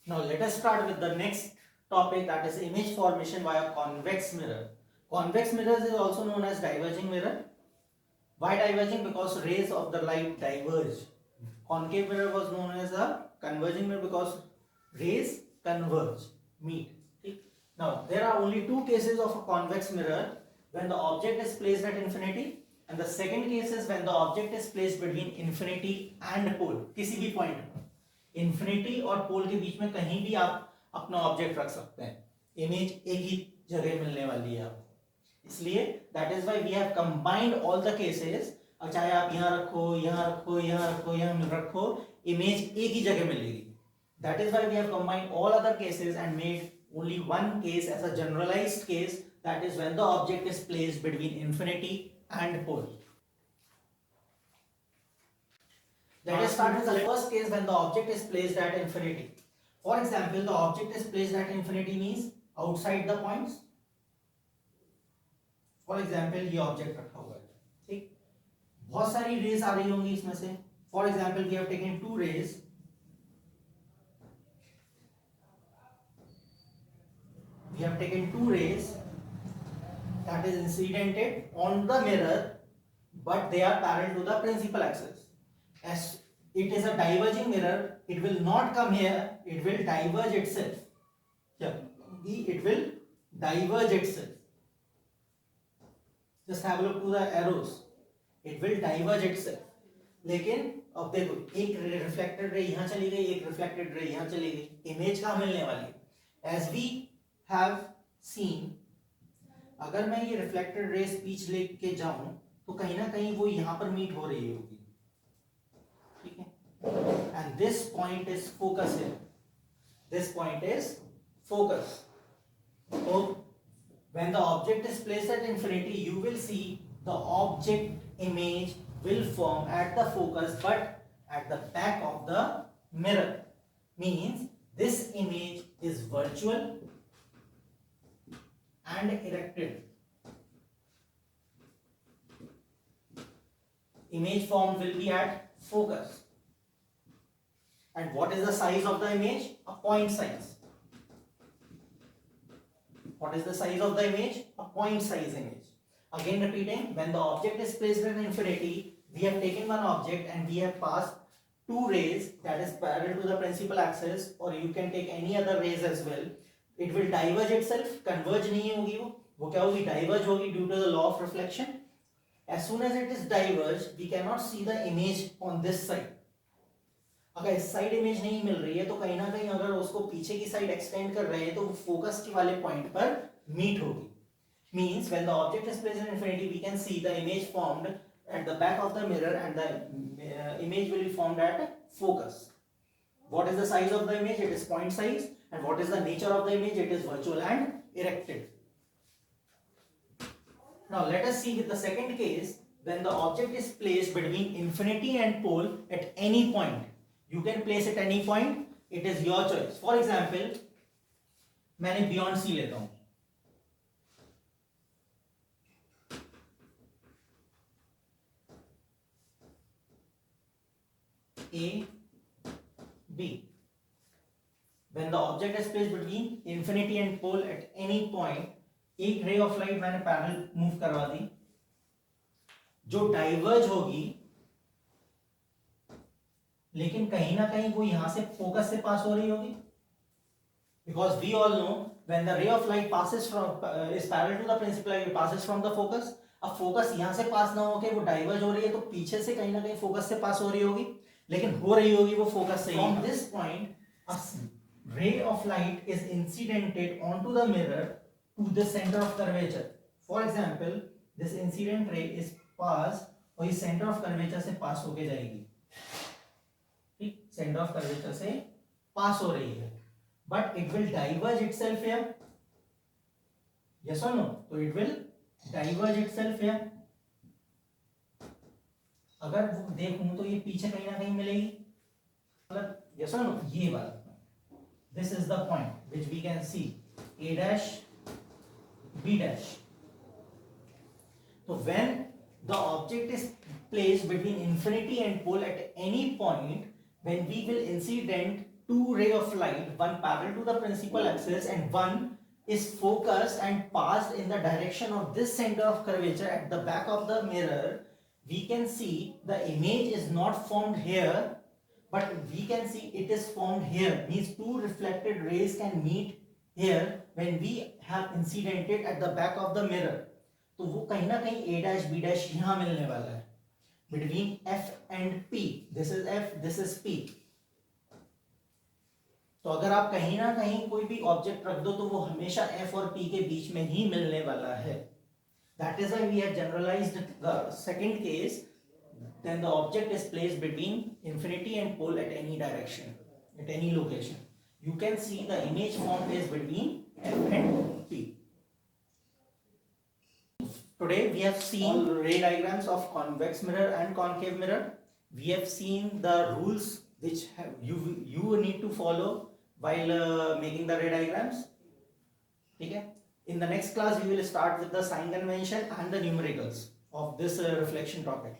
Now let us start with the next topic, that is image formation via convex mirror. Convex mirrors is also known as diverging mirror. Why diverging? Because rays of the light diverge. Concave mirror was known as a converging mirror because rays converge, meet. Okay? Now there are only two cases of a convex mirror: when the object is placed at infinity, and the second case is when the object is placed between infinity and pole, किसी भी point पर. Infinity और पोल के बीच में कहीं भी आप अपना ऑब्जेक्ट रख सकते हैं, इमेज एक ही जगह मिलने वाली है आपको. इसलिए that is why we have combined all the cases. अब चाहे आप यहाँ रखो, यहाँ रखो, यहाँ रखो, यहाँ रखो, इमेज एक ही जगह मिलेगी. That is why we have combined all other cases and made only one case as a generalized case, that is when the object is placed between infinity and pole. Let us start with the first case when the object is placed at infinity. For example, the object is placed at infinity means outside the points. For example, ये object रखा हुआ है, ठीक. बहुत सारी raise आ रही होंगी इसमें से. For example, we have taken two rays. We have taken two rays that is incidented on the mirror, but they are parallel to the principal axis. As it is a diverging mirror, it will not come here, it will diverge itself. Here, it will diverge itself. Just have a look to the arrows. It will diverge itself. लेकिन अब देखो, एक reflected ray यहाँ चली गई, एक reflected ray यहाँ चली गई, इमेज कहाँ मिलने वाली है? As we have seen, अगर मैं ये रिफ्लेक्टेड रे स्पीच लेके जाऊं तो कहीं ना कहीं वो यहाँ पर मीट हो रही होगी, ठीक है. And this point is focus here. This point is focus. So when the object is placed at infinity, you will see the object image will form at the focus, but at the back of the mirror. Means this image is virtual and erected. Image formed will be at focus. And what is the size of the image? A point size. What is the size of the image? A point size image. Again repeating, when the object is placed at infinity, we have taken one object and we have passed two rays that is parallel to the principal axis, or you can take any other rays as well. It will diverge itself, converge नहीं होगी वो क्या होगी? Diverge होगी due to the law of reflection. As soon as it is diverged, we cannot see the image on this side. अगर इस side image नहीं मिल रही है तो कहीं ना कहीं अगर उसको पीछे की साइड एक्सटेंड कर रहे हैं तो वो फोकस के वाले पॉइंट पर मीट होगी. Means when the object is placed in infinity, we can see the image formed at the back of the mirror and the image will be formed at focus. What is the size of the image? It is point size. And what is the nature of the image? It is virtual and erected. Now let us see with the second case, when the object is placed between infinity and pole at any point. You can place at any point, it is your choice. For example, मैंने beyond C लेता हूं. A, B. When the object is placed between infinity and pole at any point, एक ray of light मैंने parallel move करवा दी, जो diverge होगी, लेकिन कहीं ना कहीं वो यहां से फोकस से पास हो रही होगी. Because we all know when the ray of light passes from is parallel to the principal light, it passes from the focus. अब फोकस यहां से पास ना होके वो डाइवर्ज हो रही है तो पीछे से कहीं ना कहीं फोकस से पास हो रही होगी, लेकिन हो रही होगी वो फोकस से. From this point, a ray of light is incidented onto the mirror to the center of curvature. For example, this incident ray is passed और इस center of curvature से पास होके जाएगी, ठीक, center of curvature से पास हो रही है, but it will diverge itself here. Yes or no? तो it will diverge itself here. अगर देखूं तो ये पीछे कहीं ना कहीं मिलेगी, मतलब yes or no? ये वाला this is the point which we can see, A dash B dash. So when the object is placed between infinity and pole at any point, when we will incident two ray of light, one parallel to the principal axis and one is focused and passed in the direction of this center of curvature at the back of the mirror, we can see the image is not formed here, but we can see it is formed here. Means two reflected rays can meet here when we have incidented at the back of the mirror. तो वो कहीं ना कहीं a dash b dash यहाँ मिलने वाला है between f and p. This is f, this is p. तो अगर आप कहीं ना कहीं कोई भी ऑब्जेक्ट रख दो तो वो हमेशा f और p के बीच में ही मिलने वाला है. That is why we have generalized the second case. Then the object is placed between infinity and pole at any direction, at any location. You can see the image formed is between f and p. Today we have seen all ray diagrams of convex mirror and concave mirror. We have seen the rules which you need to follow while making the ray diagrams. Okay? In the next class we will start with the sign convention and the numericals of this reflection topic.